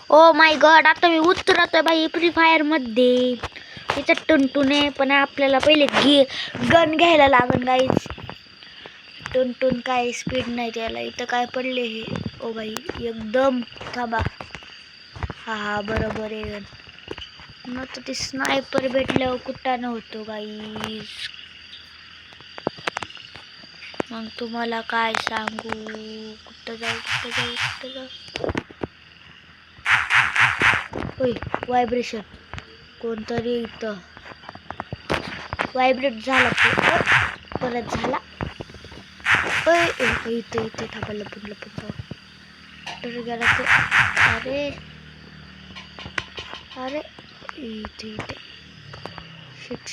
Oh my God, आता मी उतरतोय बाई free fire मध्ये. त्याच्यात टुनटुन आहे, पण आपल्याला पहिले गन घ्यायला लागन गाईज. टुनटुन काय स्पीड नाही त्याला. इथं काय पडले हे? ओ बाई एकदम थांबा. हा बरोबर आहे गन. मग तर ते स्नायपर भेटल्यावर कुठं नव्हतो गाईज. मग तुम्हाला काय सांगू, कुठं जाऊ. होय व्हायब्रेशन, कोणतरी इथं व्हायब्रेट झाला. परत झाला. इथे थांबा, लपून तर गेला तो. अरे इथे शिट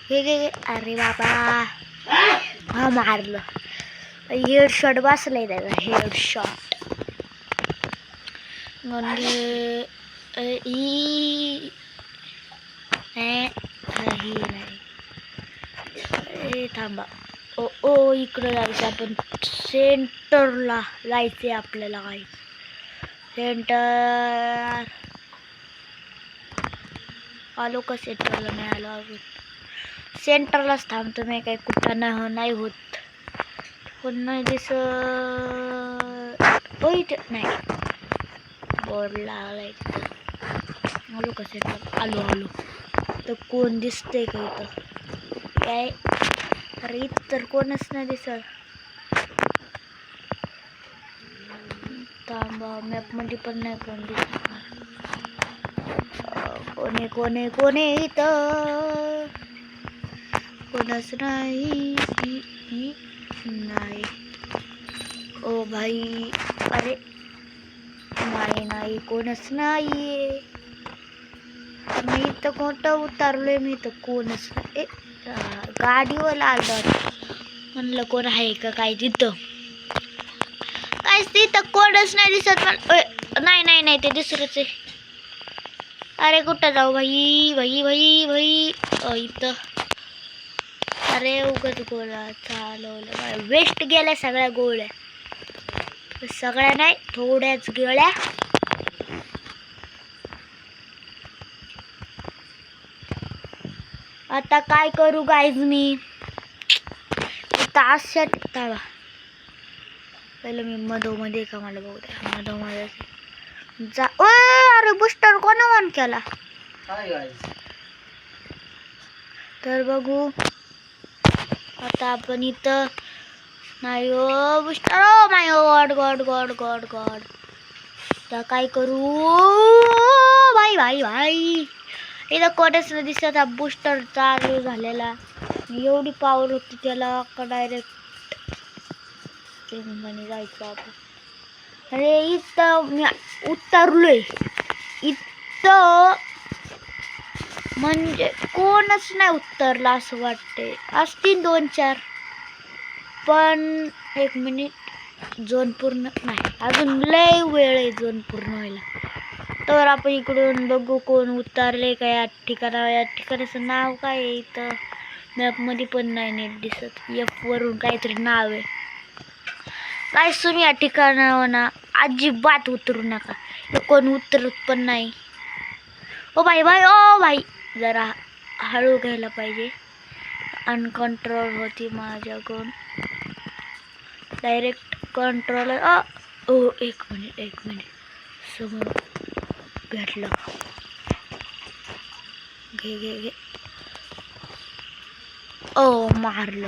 हे अरे बाबा, हा मारलं. हेडशॉट बसलाय त्याचा, हेडशॉट. म्हणजे थांबा. ओ इकडं जायचं आपण. सेंटरला जायचंय आपल्याला. काय सेंटर आलो का? सेंटरला नाही आलो अजून. सेंटरलाच थांबतो मी, काही कुठं नाही होत. पण नाही दिसत. नाही बोर्ड लागलाय तिथं. आलो का सेंटर? आलो. तर कोण दिसतंय का इथं? काय? अरे इथं तर कोणच नाही दिसत. थांबा, मॅपमध्ये पण नाही कोण दिसत. कोणे इथं? कोणच नाही. ओ भाई, अरे नाही कोणच नाही. मी इथं कोणतं उतरलोय? मी तर कोणच नाही. गाडीवर आलो. म्हणलं कोण आहे का काय तिथं? काय तिथं कोणच नाही दिसत मला. नाही ते दुसरंच आहे. अरे कुठं जाऊ भाई इथं. अरे उगाच गोळ्या चालवलं. वेस्ट गेल्या सगळ्या गोळ्या. सगळ्या नाही, थोड्याच गेल्या. आता काय करू गाईज मी? तास पहिलं मी मधोमध्ये का मला बघू द्या. मधोमध्ये जा. अरे बुस्टर कोण ऑन केला? तर बघू आता आपण इथं. नाही ओ बुस्टर. Oh my God. आता काय करू भाई? इथं कोणच नाही दिसत. हा बुस्टर चालू झालेला. एवढी पॉवर होती त्याला का डायरेक्ट जायचं आपण. अरे इथं मी उतरलोय. इथं म्हणजे कोणच नाही उतरला असं वाटते. असतील 2-4, पण 1 मिनिट. झोन पूर्ण नाही, अजून लय वेळ आहे झोन पूर्ण व्हायला. तर आपण इकडून बघू कोण उतरले का या ठिकाणा. या ठिकाणाचं नाव काय आहे? इथं मॅपमध्ये पण नाही नीट दिसत. F वरून काहीतरी नाव आहे. काय तुम्ही या ठिकाणावर ना अजिबात उतरू नका. कोण उतरत पण नाही. ओ भाई जरा हळू घ्यायला पाहिजे. अनकंट्रोल होती माझ्याकडून. Direct controller. एक मिनिट समोर भेटलं. घे. ओ मारलं.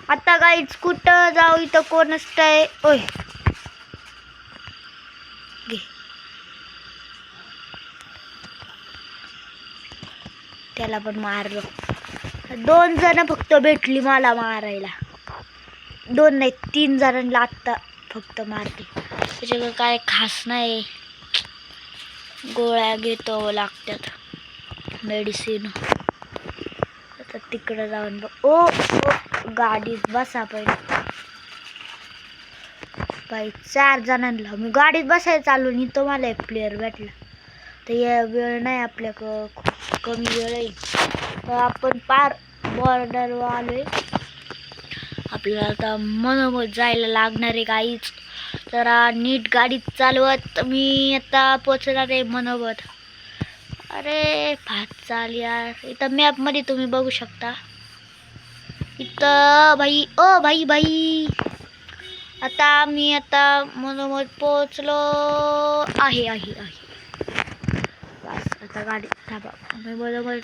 आता गाईच कुठं जाऊ? इथं कोण असतंय? ओय घे. त्याला पण मारलं. 2 जण फक्त भेटली मला मारायला. 2 नाही 3 जणांना आत्ता फक्त मारते. त्याच्याकडे काय खास नाही. गोळ्या घेतो लागतात, मेडिसिन. आता तिकडं जाऊन ओ गाडीत बसा पहिले. बाई 4 जणांना मी गाडीत बसायला चालू नाही. तो मला एक प्लेअर भेटला. तर या वेळ नाही आपल्याकडं, खूप कमी वेळ आहे. तर आपण पार बॉर्डरवर आलोय. आपल्याला आता मनोमत जायला लागणार आहे गाईच. जरा नीट गाडी चालवत मी आता पोचणार आहे मनोबत. अरे फास्ट चाल यार. इथं मॅपमध्ये तुम्ही बघू शकता. इथं भाई ओ भाई आता मी मनोबत पोचलो आहे. बस आता गाडी थांबा. मी बरोबर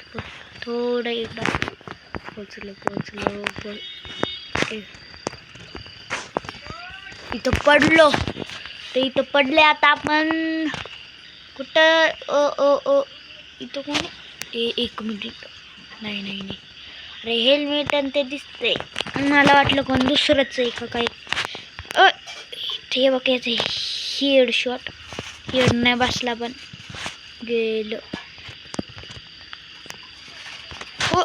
थोडं एकदा पोचलो. इथं पडलो. ते इथं पडले. आता आपण कुठं इथं कोण एक मिनिट. नाही. अरे हेल्मेट आणि ते दिसते. मला वाटलं कोण दुसरंच आहे का काय. ते बघ याचं हेड शॉट. हेड नाही बसला पण गेलं. हो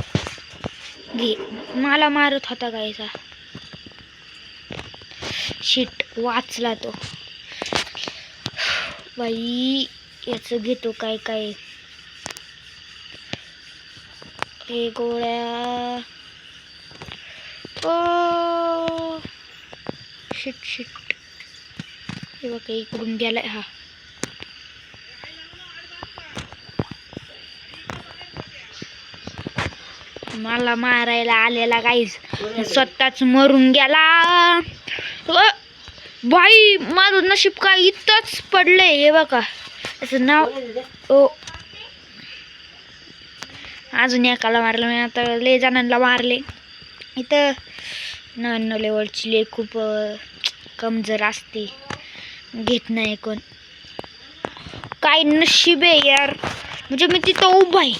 घे. मला मारत होता गायचा. शिट वाचला तो. बाई याचं घेतो काय हे गोळ्या. ओ शिट हे बघा इकडून गेलाय हा. मला मारायला आलेला गाईज स्वतःच मरून गेला. बाई माझं नशीब काय इथंच पडलंय. हे बघा त्याचं नाव. ओ अजून एकाला मारलं मी. आता लय जणांना मारले. इथं 99 लेवलची लय खूप कमजोर असते. घेत नाही कोण. काय नशीब आहे यार. म्हणजे मी तिथं उभा आहे.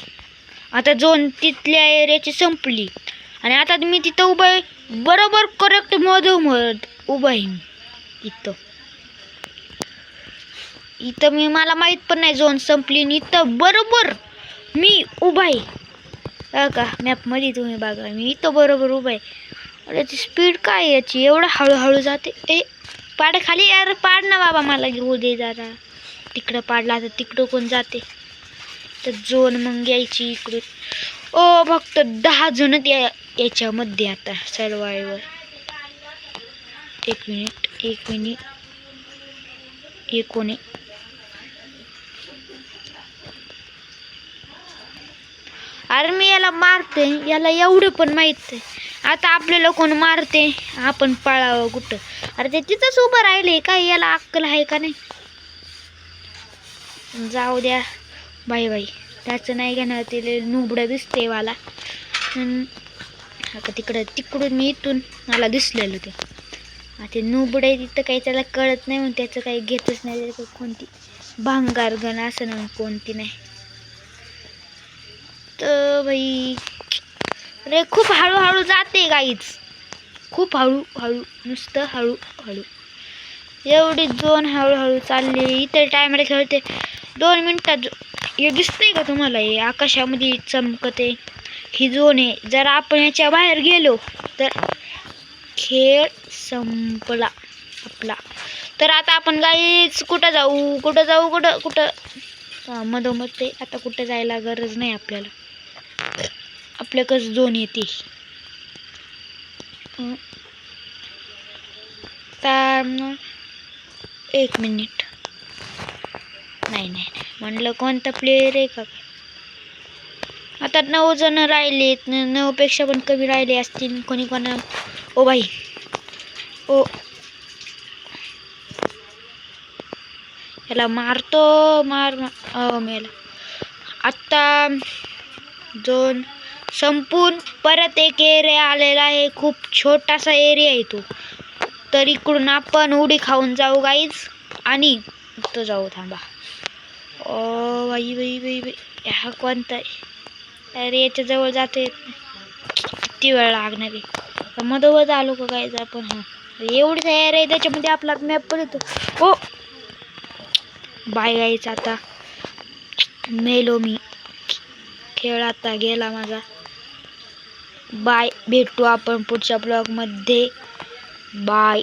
आता झोन तिथल्या एरियाची संपली आणि आता मी तिथं उभा आहे. बरोबर करेक्ट मधोमध उभा आहे मी इथं मी मला माहित पण नाही झोन संपली. इथं बरोबर मी उभा आहे का मॅपमध्ये तुम्ही बघा. मी इथं बरोबर उभा आहे. अरे ती स्पीड काय याची एवढं हळूहळू जाते. पाड खाली यार. पाड ना बाबा मला घेऊ दे जरा. तिकडं पाडला तर तिकडं कोण जाते. तर झोन मग यायची इकडून. फक्त 10 जण याच्यामध्ये आता सर्वायवर. एक मिनिट हे कोणी. अरे मी याला मारते. याला एवढं पण माहित आहे. आता आपल्याला कोण मारते आपण पळावं कुठं. अरे ते तिथंच उभं राहिले. काय याला अक्कल आहे का नाही. जाऊ द्या बाई त्याचं नाही घेणार. ते नुबडं दिसते मला. आता तिकडून मी इथून मला दिसलेलं ते. ते नुबड आहे तिथं काही त्याला कळत नाही म्हणून त्याचं काही घेतच नाही. कोणती भांगार गण असं ना कोणती नाही तर बाई. अरे खूप हळूहळू जाते गाईच. खूप हळू नुसतं हळू. एवढी झोन हळूहळू चालली. इतर टायमाला खेळते 2 मिनिटात. हे दिसतंय का तुम्हाला. हे आकाशामध्ये चमकते. ही झोन आहे. जर आपण याच्या बाहेर गेलो तर खेळ संपला आपला. तर आता आपण गाईच कुठं जाऊ मधोमध ते. आता कुठं जायला गरज नाही आपल्याला. आपल्याकडे झोन येते. तर 1 मिनिट. नाही म्हणलं कोणता प्लेयर आहे का. आता 9 जण राहिलेत. 9 पेक्षा पण कमी राहिले असतील कोणी. ओ बाई याला मारतो. मेला. आता झोन संपून परत एक एरिया आलेला आहे. खूप छोटासा एरिया आहे तो. तर इकडून आपण उडी खाऊन जाऊ गाईज आणि तो जाऊ. थांबा. बाई हा कोणता आहे. अरे याच्या जवळ जाता येत नाही. किती वेळ लागणार आहे. मधोमध आलो का गाईज आपण. एवढी तयार आहे त्याच्यामध्ये आपला मॅप पण येतो. बाय गाईज आता मेलो मी. खेळ आता गेला माझा. बाय. भेटू आपण पुढच्या ब्लॉगमध्ये. बाय.